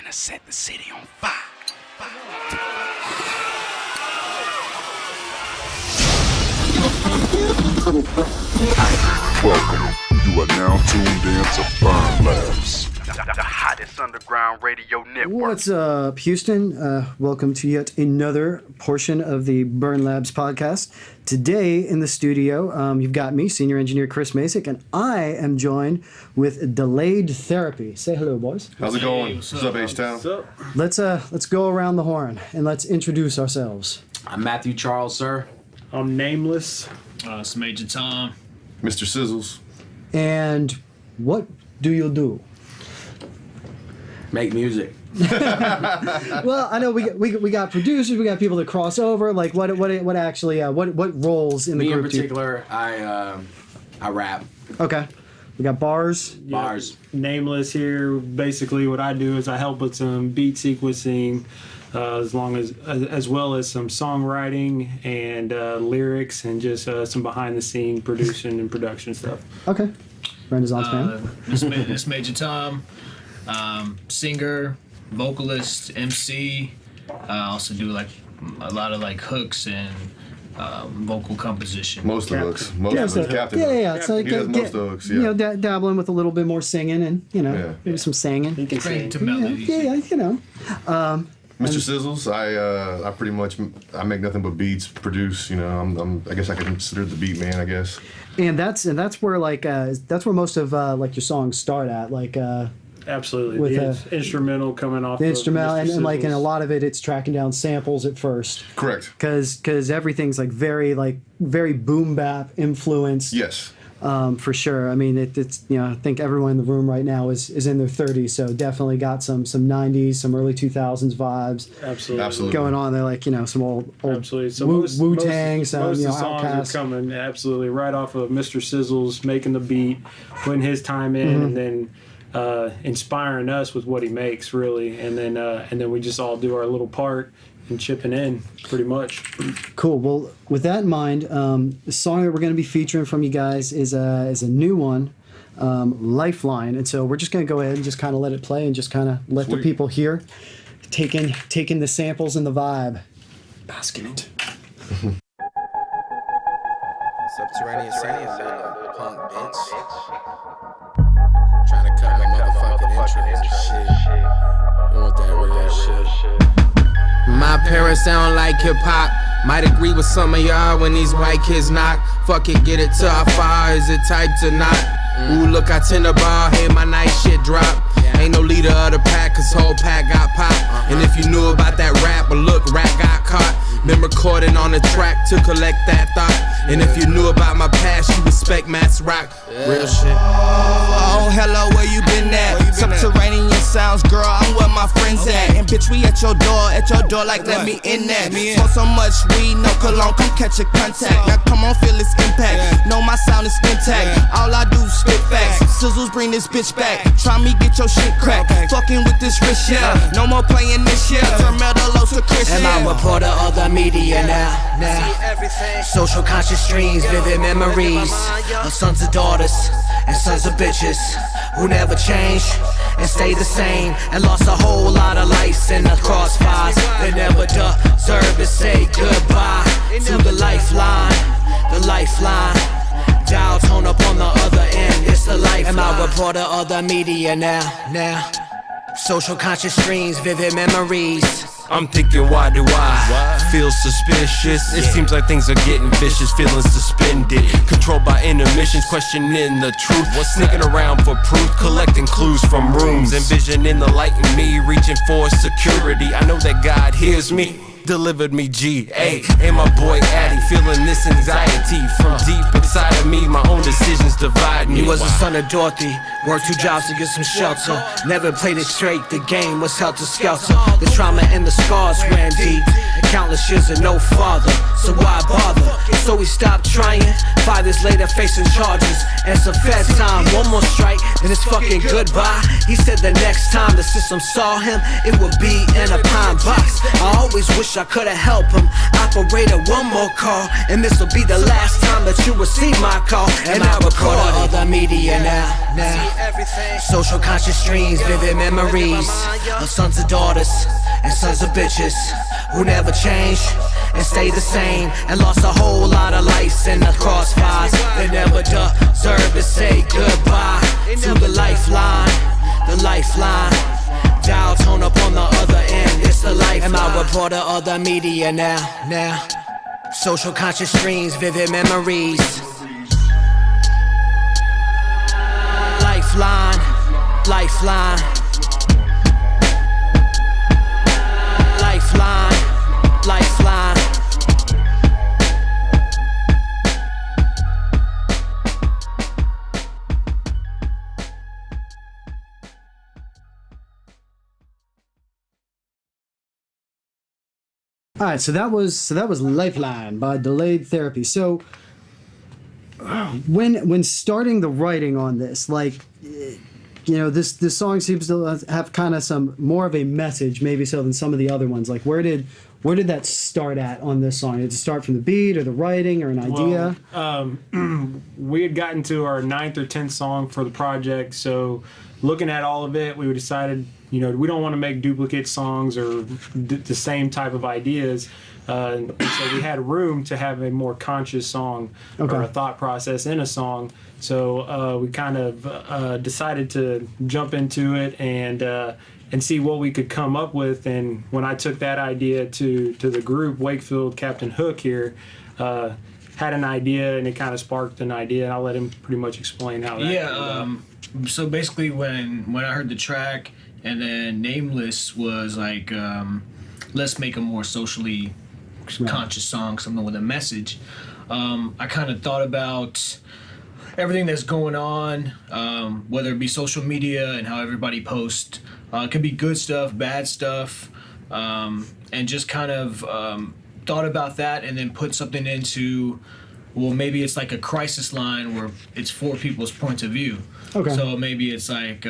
finna set the city on fire. Welcome. You are now tuned in to Barron Labs, The hottest underground radio network. What's up, Houston? Welcome to yet another portion of the Barron Labs podcast. Today in the studio, you've got me, Senior Engineer Chris Macek, and I am joined with Delayed Therapy. Say hello, boys. How's it going? What's up, H-Town? Let's go around the horn and let's introduce ourselves. I'm Matthew Charles, sir. I'm Nameless. It's Major Tom. Mr. Sizzles. And what do you do? Make music. Well, I know we got producers, we got people that cross over. Like what roles in the Me in group? do you- particular, I rap. Okay, we got bars. Bars. Nameless here. Basically, what I do is I help with some beat sequencing, as well as some songwriting and lyrics, and just some behind the scene producing and production stuff. Okay, Renaissance man. It's Major Tom. Singer, vocalist, MC. I also do like a lot of like hooks and vocal composition. Most of the hooks. Most Yeah, of the Captain. yeah. So He does most of the hooks, yeah. You know, dabbling with a little bit more singing and maybe some singing. You can Trained sing. to melodies. Yeah. Mr. Sizzles, I pretty much make nothing but beats, produce. You know, I guess I can consider the beat man. I guess. And that's where that's where most of like your songs start at, like Absolutely. With The instrumental coming off the of instrumental, Mr. and like in a Sizzles. lot of it, it's tracking down samples at first, Correct. because everything's very boom bap influenced. Yes. For sure. I mean, it's I think everyone in the room right now is in their 30s, so definitely got some 90s, some early 2000s vibes Absolutely. going on. They're like some old Absolutely. So Wu Tang, some most of the songs Outkast. are coming absolutely right off of Mr. Sizzles making the beat, putting his time in, and then inspiring us with what he makes, really, and then we just all do our little part and chipping in, pretty much. Cool. Well, with that in mind, the song that we're going to be featuring from you guys is a new one, Lifeline, and so we're just going to go ahead and just kind of let it play and just kind of let the Sweet. people hear, taking the samples and the vibe, bask in it. Subterranean sounds, punk bitch. Trying to cut my motherfucking intros and shit. You want that real shit? My parents sound like hip hop. Might agree with some of y'all when these white kids knock. Fuck it, get it to how far is it type to not? Ooh, look, I tend to ball, hey, my nice shit drop. Ain't no leader of the pack, cause whole pack got popped. And if you knew about that rap, but look, rap got caught. Been recording on the track to collect that thought. And if you knew about my past, you respect Matt's rock. Real shit. Oh, hello, where you been at? Subterranean sounds, girl, I'm where my friends at. And bitch, we at your door like let me in that. Smoke so much weed, no cologne, come catch a contact. Now come on, feel its impact. Know my sound is intact. All I do is spit facts. Sizzles bring this bitch back. Try me, get your shit cracked. Fucking with this rich shit. No more playing this shit. Turn Medalos to Christian. And I'm a reporter of the media now. Social conscious streams, vivid memories of sons and daughters and sons of bitches who never changed and stayed the same and lost a whole lot of lives in the crossfires. They never deserve to say goodbye to the lifeline, the lifeline. Dial tone up on the other end, it's the lifeline. Am I reporter of the media now? Social conscious streams, vivid memories. I'm thinking, why do I feel suspicious? It seems like things are getting vicious, feelings suspended, controlled by intermissions, questioning the truth. Sneaking around for proof, collecting clues from rooms, envisioning the light in me, reaching for security. I know that God hears me. Delivered me G.A. and my boy Addy, feeling this anxiety from deep inside of me. My own decisions divide me. He was the son of Dorothy, worked 2 jobs to get some shelter. Never played it straight, the game was helter-skelter. The trauma and the scars ran deep. Countless years and no father, so why bother? So we stopped trying. 5 years later, facing charges and some fed time. One more strike, then it's fucking goodbye. He said the next time the system saw him, it would be in a pine box. I always wish I could've helped him. Operator, one more call, and this'll be the last time that you will see my call. And I record all the media now. Social conscious streams, vivid memories of sons and daughters and sons of bitches who never changed and stay the same, and lost a whole lot of lives in the crossfires. They never deserve to say goodbye to the lifeline, the lifeline. Dial tone up on the other end, it's the lifeline. And my reporter of the media now. Social conscious streams, vivid memories. Lifeline, lifeline. Lifeline, lifeline. All right, so that was Lifeline by Delayed Therapy. So when starting the writing on this, like, you know, this song seems to have kind of some more of a message, maybe so, than some of the other ones. Like, where did that start at on this song? Did it start from the beat or the writing or an idea? Well, we had gotten to our 9th or 10th song for the project, so looking at all of it, we decided, you know, we don't want to make duplicate songs or the same type of ideas. So we had room to have a more conscious song or a thought process in a song. So we kind of decided to jump into it and see what we could come up with. And when I took that idea to the group, Wakefield, Captain Hook here, had an idea, and it kind of sparked an idea. And I'll let him pretty much explain how that came about. So basically when I heard the track, and then Nameless was like, let's make a more socially conscious song, something with a message. I kind of thought about everything that's going on, whether it be social media and how everybody posts. It could be good stuff, bad stuff, and just kind of thought about that, and then put something into, well, maybe it's like a crisis line where it's 4 people's points of view. Okay. So maybe it's like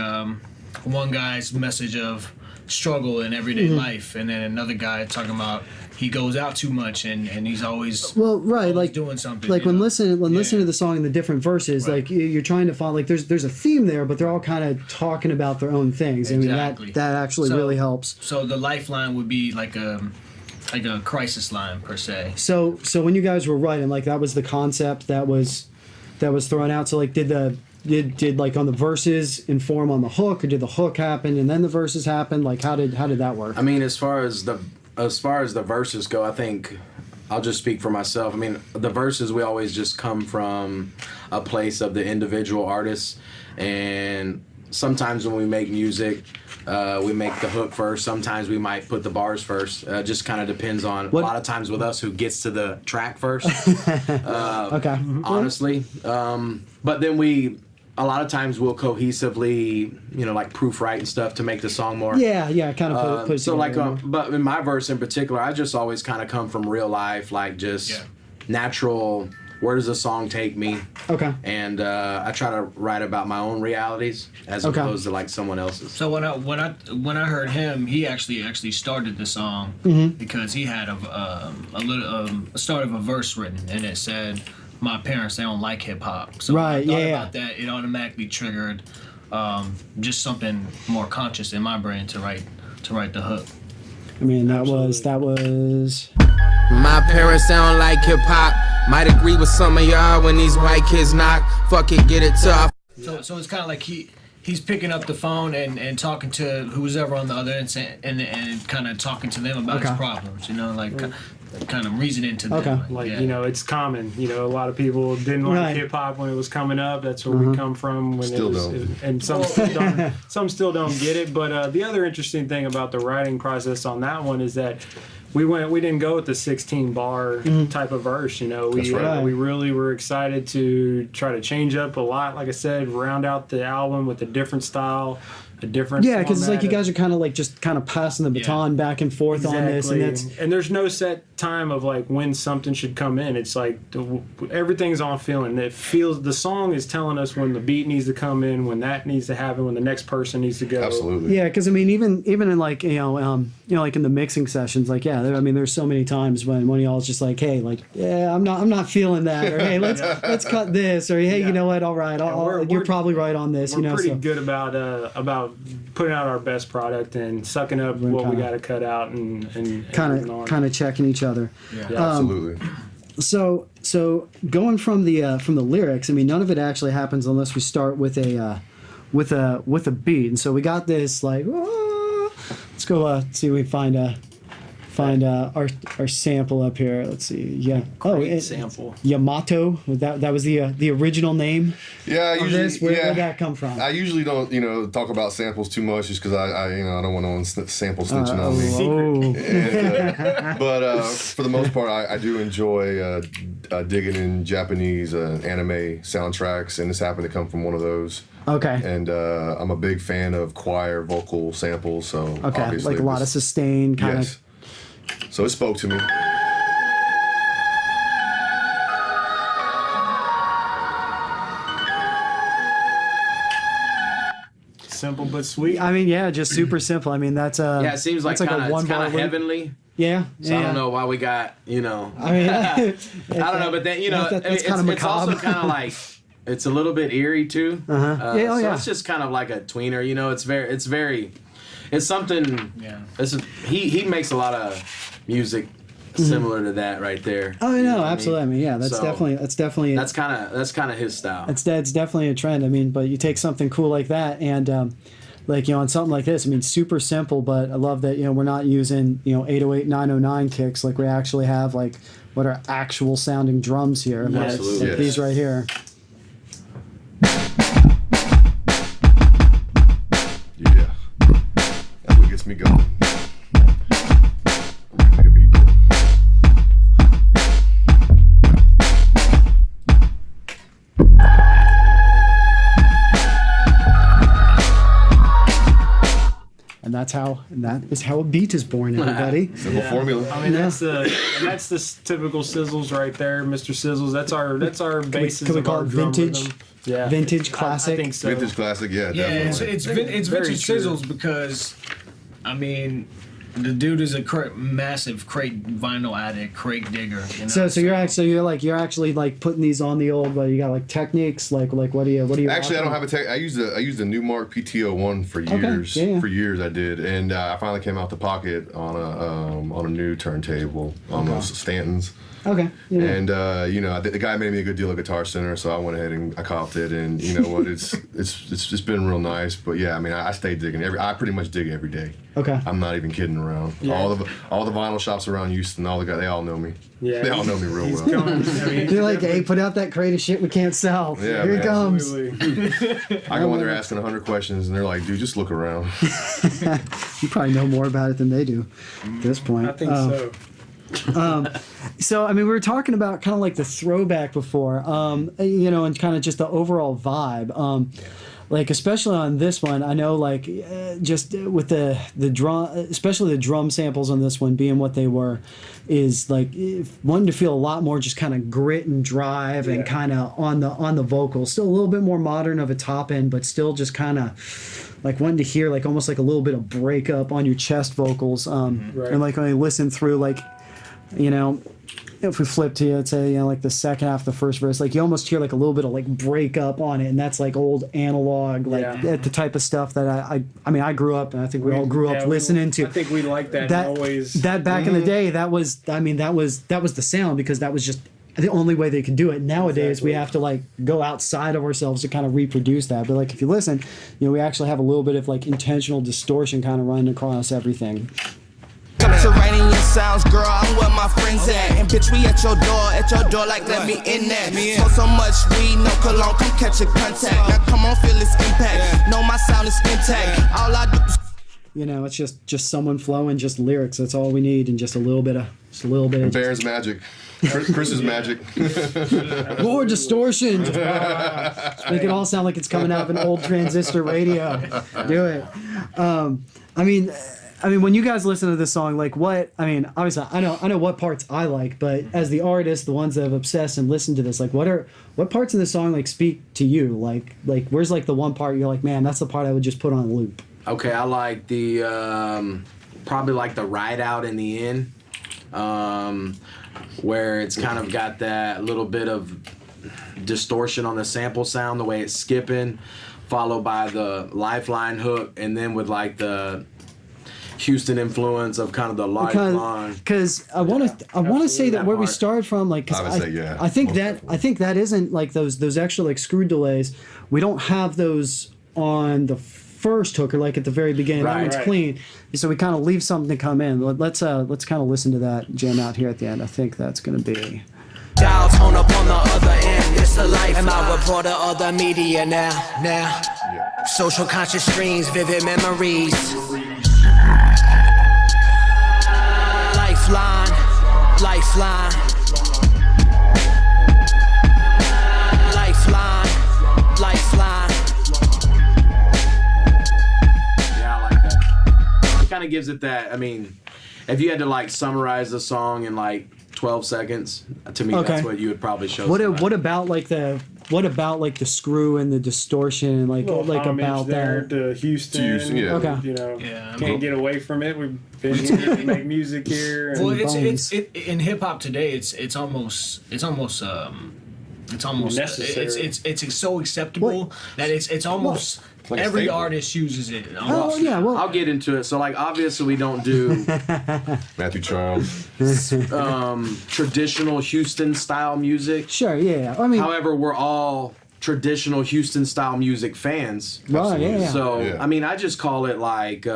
one guy's message of struggle in everyday life, and then another guy talking about he goes out too much and he's always like doing something. Like when listening to the song and the different verses, like you're trying to find, like, there's a theme there, but they're all kind of talking about their own things. Exactly. I mean, that actually really helps. So the lifeline would be like a crisis line per se. So when you guys were writing, like, that was the concept that was thrown out. So like, did like on the verses inform on the hook, or did the hook happen and then the verses happen? Like, how did that work? I mean, as far as the verses go, I think I'll just speak for myself. I mean, the verses, we always just come from a place of the individual artist, and sometimes when we make music, we make the hook first. Sometimes we might put the bars first. Just kind of depends on, a lot of times with us, who gets to the track first. Okay. Honestly. But then a lot of times we'll cohesively, you know, like proofwrite and stuff to make the song more. Yeah, kind of put it so together. like, but in my verse in particular, I just always kind of come from real life, like just natural. Where does the song take me? Okay. And I try to write about my own realities as opposed to like someone else's. So when I heard him, he actually started the song because he had a start of a verse written, and it said, "My parents, they don't like hip hop." So when I thought about that, it automatically triggered just something more conscious in my brain to write the hook. I mean, that was. My parents sound like hip hop. Might agree with some of y'all when these white kids knock. Fuck it, get it tough. So it's kind of like he's picking up the phone and talking to who's ever on the other end, and kind of talking to them about his problems. You know, like kind of reasoning to them. Like, you know, it's common. You know, a lot of people didn't like hip hop when it was coming up. That's where we come from. When Still it was, and some still don't. Some still don't get it. But the other interesting thing about the writing process on that one is that we didn't go with the 16 bar type of verse. You know, we really were excited to try to change up a lot. Like I said, round out the album with a different style. a different. Yeah, because it's like you format guys are kind of like just kind of passing the baton back and forth on this, and and there's no set time of like when something should come in. It's like everything's on feeling. It feels the song is telling us when the beat needs to come in, when that needs to happen, when the next person needs to go. Absolutely. Yeah, because I mean, even in like like in the mixing sessions, like I mean, there's so many times when y'all's just like, hey, like I'm not feeling that, or hey, let's cut this, or hey, you know what, all right, you're probably right on this. We're pretty good about putting out our best product and sucking up what we got to cut out and kind of checking each other. Yeah, absolutely. So going from the lyrics, I mean, none of it actually happens unless we start with a beat. And so we got this like, let's go see if we find our sample up here. Let's see. Yeah. Sample. Yamato. That was the original name. Yeah. Where'd that come from? I usually don't talk about samples too much just because I don't want no one sample snitching on me. But for the most part, I do enjoy digging in Japanese anime soundtracks, and this happened to come from one of those. Okay. And I'm a big fan of choir vocal samples, so obviously like a lot of sustain kind of. So it spoke to me. Simple but sweet. I mean, yeah, just super simple. I mean, that's it seems like a one bar heavenly. Yeah. So I don't know why we got I mean, I don't know, but then it's kind of macabre. Also kind of like it's a little bit eerie too. So it's just kind of like a tweener. It's something. Yeah. He makes a lot of music similar to that right there. Oh no, absolutely. I mean, yeah, that's definitely that's kind of his style. It's definitely a trend. I mean, but you take something cool like that and like on something like this. I mean, super simple, but I love that we're not using 808 909 kicks like we actually have like what are actual sounding drums here. Yes. Absolutely. Like these right here. Yeah, that's what gets me going. And that is how a beat is born, everybody. Simple formula. I mean, that's the typical Sizzles right there, Mr. Sizzles. That's our basis. Can we of call our it drum vintage? rhythm. Yeah, Vintage classic. I think so. Vintage classic, yeah, definitely. It's Very vintage true. Sizzles because, I mean, the dude is a massive crate vinyl addict, crate digger. So you're actually like putting these on the old. But you got like techniques, like what do you? Actually, I don't have a tech. I used the Newmark PTO1 for years. Okay. Yeah. For years, I did, and I finally came out the pocket on a new turntable on those Stantons. Okay. Yeah. And the guy made me a good deal at Guitar Center, so I went ahead and I copped it. And you know what? It's just been real nice. But yeah, I mean, I stay digging. I pretty much dig every day. Okay. I'm not even kidding around. Yeah. All the vinyl shops around Houston, all the guys, they all know me. Yeah. They all know me real well. They're like, hey, put out that crate of shit we can't sell. Yeah, Here it comes. I go in there asking 100 questions, and they're like, dude, just look around. You probably know more about it than they do at this point. I think so. So I mean, we were talking about kind of like the throwback before, and kind of just the overall vibe. Like especially on this one, I know like just with the drum, especially the drum samples on this one being what they were, is like wanting to feel a lot more just kind of grit and drive and kind of on the vocals. Still a little bit more modern of a top end, but still just kind of like wanting to hear like almost like a little bit of breakup on your chest vocals. Right. And like when I listen through like, if we flip to it, say like the second half of the first verse, like you almost hear like a little bit of like breakup on it, and that's like old analog, like the type of stuff that I mean I grew up, and I think we all grew up listening to. I think we like that. Always that back in the day, that was the sound, because that was just the only way they could do it. Nowadays we have to like go outside of ourselves to kind of reproduce that. But like if you listen, we actually have a little bit of like intentional distortion kind of running across everything. Subterranean sounds, girl, I'm where my friends at. And bitch, we at your door like let me in there. Smoke so much weed, no cologne, come catch a contact. Now come on, feel its impact. Know my sound is intact. All I do is it's just someone flowing, just lyrics. That's all we need, and just a little bit of just a little bit. Barron's magic. Chris's magic. More distortion. Just make it all sound like it's coming out of an old transistor radio. Do it. I mean, when you guys listen to this song, like what? I mean, obviously, I know what parts I like, but as the artist, the ones that have obsessed and listened to this, like what parts of the song like speak to you? Like where's like the one part you're like, man, that's the part I would just put on loop. Okay, I like the probably like the ride out in the end, where it's kind of got that little bit of distortion on the sample sound, the way it's skipping, followed by the lifeline hook, and then with like the Houston influence of kind of the lifeline. Because I want to say that where we started from, like, cause I would say, yeah. I think that isn't like those extra like screw delays. We don't have those on the first hook or like at the very beginning. That one's clean. So we kind of leave something to come in. Let's kind of listen to that jam out here at the end. I think that's gonna be. Dial tone up on the other end, it's the life. Am I reporter of the media now? Social conscious streams, vivid memories. Lifeline. Lifeline. Yeah, I like that. It kind of gives it that, I mean, if you had to like summarize the song in like 12 seconds, to me that's what you would probably show. What about like the screw and the distortion, like about there that? to Houston, yeah. Okay. You know, can't get away from it. We've been here to make music here. And Well, it's in hip hop today. It's almost necessary. It's so acceptable that it's almost like a every staple. artist uses it. Oh yeah, well, I'll get into it. So like obviously we don't do Matthew Charles. traditional Houston style music. sure, yeah. I mean, However, we're all traditional Houston style music fans. right, yeah. So Yeah. I mean, I just call it like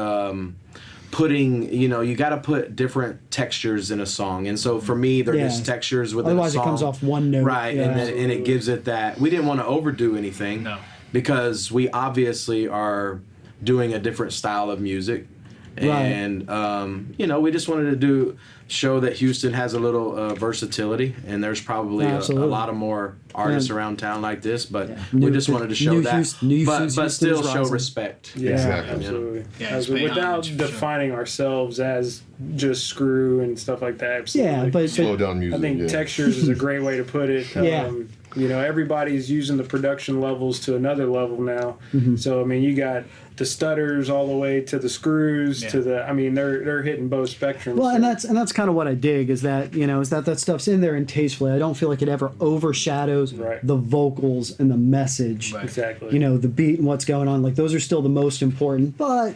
putting, you got to put different textures in a song, and so for me, they're just textures within Otherwise, a song. it comes off one note. right? Yeah. And it gives it that. We didn't want to overdo anything, because we obviously are doing a different style of music, and we just wanted to show that Houston has a little versatility, and there's probably a lot of more artists around town like this, but we just wanted to show that, but still show respect. Yeah, Exactly. absolutely. Yeah, it's paying Without homage, for sure. defining ourselves as just screw and stuff like that. Absolutely. Yeah, but Slow down music. I think yeah. textures is a great way to put it. Yeah. Everybody's using the production levels to another level now. So I mean, you got the stutters all the way to the screws to the. I mean, they're hitting both spectrums. well, and that's kind of what I dig is that that stuff's in there and tastefully. I don't feel like it ever overshadows the vocals and the message. Right. Exactly. The beat and what's going on. Like those are still the most important, but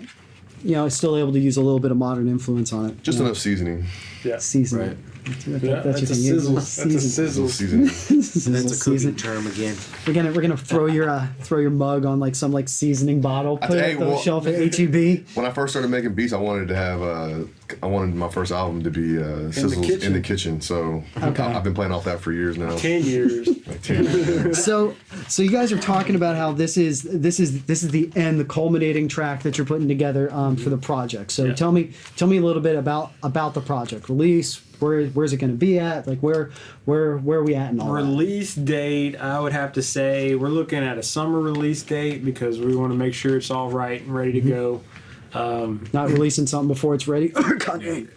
it's still able to use a little bit of modern influence on it. Just enough seasoning. Yeah. Seasoning. Right. That's a sizzle. That's a sizzle. Seasoning. That's a cooking term again. We're gonna throw your mug on like some like seasoning bottle, put it on the shelf at HEB. When I first started making beats, I wanted to have I wanted my first album to be Sizzles in the kitchen. So I've been playing off that for years now. 10 years. Like 10 years. So you guys are talking about how this is the end, the culminating track that you're putting together for the project. So tell me a little bit about the project release. Where's it going to be at? Like where are we at in all Release date, I would have to say we're looking at a summer release date because we want to make sure it's all right and ready to go. Not releasing something before it's ready. right.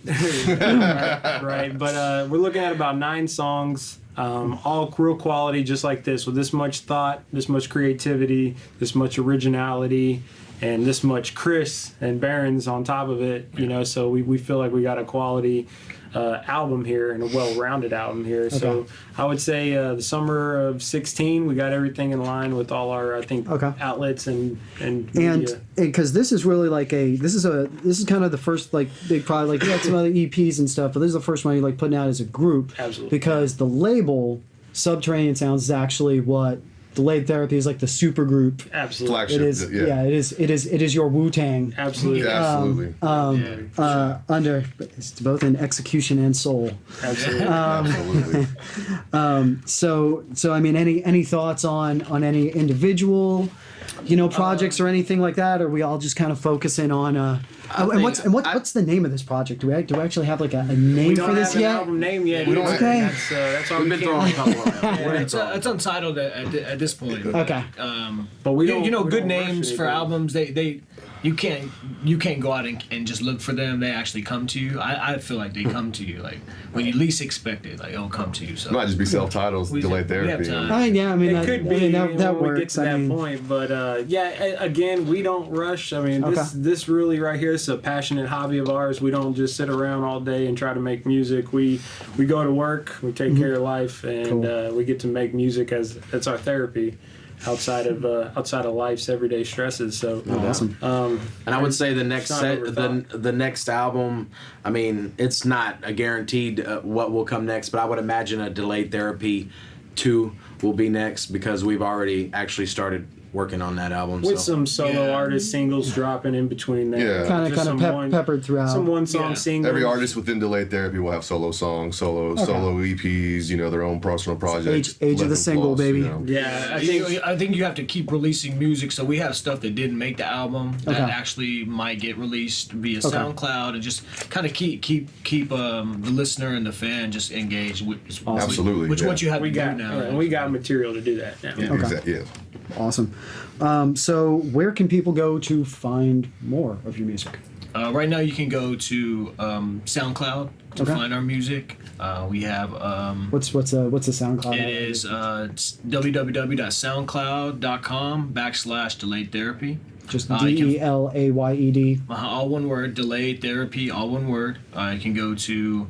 But we're looking at about 9 songs, all real quality, just like this, with this much thought, this much creativity, this much originality, and this much Chris and Barron's on top of it. So we feel like we got a quality album here and a well-rounded album here. So I would say the summer of 2016, we got everything in line with all our outlets and because this is really like this is kind of the first like big project. Like we had some other EPs and stuff, but this is the first one you're like putting out as a group. Absolutely. Because the label Subterranean Sounds is actually what Delayed Therapy is, like the super group. Absolutely. Flagship. It is. It is your Wu-Tang. Absolutely. Yeah, absolutely. Under it's both in execution and soul. Absolutely. Absolutely. So I mean, any thoughts on any individual projects or anything like that? Or are we all just kind of focusing on? And what's the name of this project? Do we actually have like a name for this yet? An album name yet. Okay. That's all We've we been throwing a couple around. It's untitled at this point. Okay. But we don't. Good don't names rush for anything. albums. You can't go out and just look for them. They actually come to you. I feel like they come to you like when you least expect it. Like it'll come to you. So It might just be self-titles, delayed we have therapy. time. Yeah, I mean, It could be that when we get works. to that point, but again, we don't rush. I mean, this really right here is a passionate hobby of ours. We don't just sit around all day and try to make music. We go to work, we take care of life, and we get to make music as that's our therapy. Outside of life's everyday stresses, so awesome. And I would say the next not set, overthought. the next album. I mean, it's not a guaranteed what will come next, but I would imagine a Delayed Therapy 2 will be next because we've already actually started working on that album. with some solo artist singles dropping in between there. Yeah. Kind of peppered throughout. Some one song singles. Every artist within Delayed Therapy will have solo songs, solo EPs, their own personal projects. Age of the single, baby. Yeah, I think you have to keep releasing music. So we have stuff that didn't make the album that actually might get released via SoundCloud, and just kind of keep the listener and the fan just engaged. Absolutely, Which what you have we to got do now. and we got material to do that now. Yeah. Awesome. So where can people go to find more of your music? Right now, you can go to SoundCloud to find our music. We have What's the SoundCloud? it is www.soundcloud.com/delayed therapy. Just DELAYED. All one word, Delayed Therapy, all one word. You can go to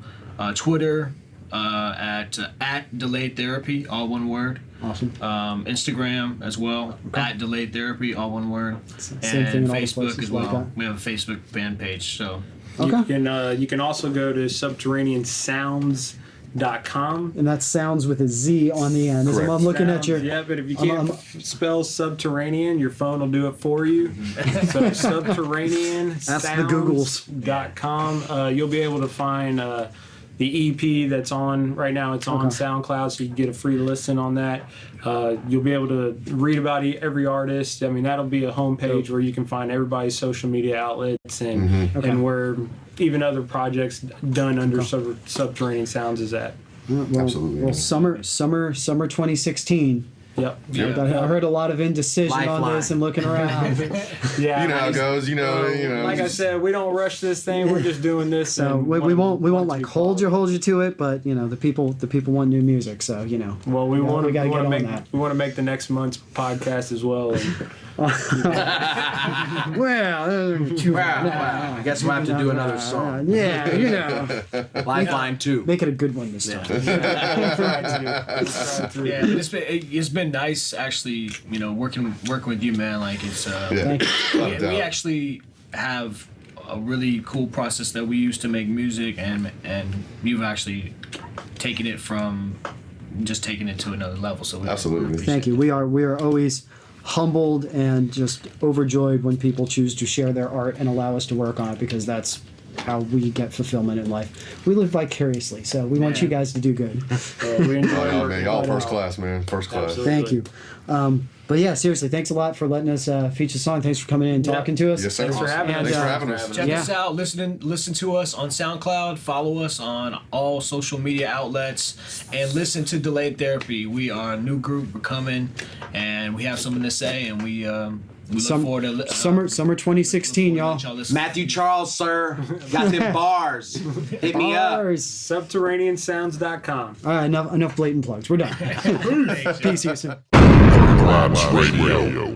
Twitter at Delayed Therapy, all one word. Awesome. Instagram as well, at Delayed Therapy, all one word. Same And thing in all the Facebook places as like well. that. We have a Facebook fan page, so. You can also go to subterraneansounds.com. And that sounds with a Z on the end. As I'm looking at your. Yeah, but if you can't spell subterranean, your phone will do it for you. So subterraneansounds.com. You'll be able to find the EP that's on right now. It's on SoundCloud, so you can get a free listen on that. You'll be able to read about every artist. I mean, that'll be a homepage where you can find everybody's social media outlets and where even other projects done under Subterranean Sounds is at. Absolutely. Well, summer 2016. Yep. I heard a lot of indecision on this and looking around. Yeah. You know how it goes. Like I said, we don't rush this thing. We're just doing this. So we won't like hold you to it, but the people want new music. So Well, we want that. to make the next month's podcast as well. Well, I guess we'll have to do another song. Lifeline 2. Make it a good one this time. Yeah, but it's been nice actually, working with you, man. Like it's we actually have a really cool process that we use to make music, and you've actually taken it to another level. So Absolutely. Thank you. We are always humbled and just overjoyed when people choose to share their art and allow us to work on it, because that's how we get fulfillment in life. We live vicariously, so we want you guys to do good. We enjoy man, y'all first class, man. First class. Absolutely. Thank you. But yeah, seriously, thanks a lot for letting us feature the song. Thanks for coming in and talking to us. Yes, sir. Thanks for having us. Thanks for having us. Check us out. Listen to us on SoundCloud. Follow us on all social media outlets, and listen to Delayed Therapy. We are a new group. We're coming, and we have something to say, and we look forward to summer 2016, y'all. Matthew Charles, sir. Got them bars. Hit me up. Subterraneansounds.com. All right, enough blatant plugs. We're done. Peace, Houston. Labs Radio.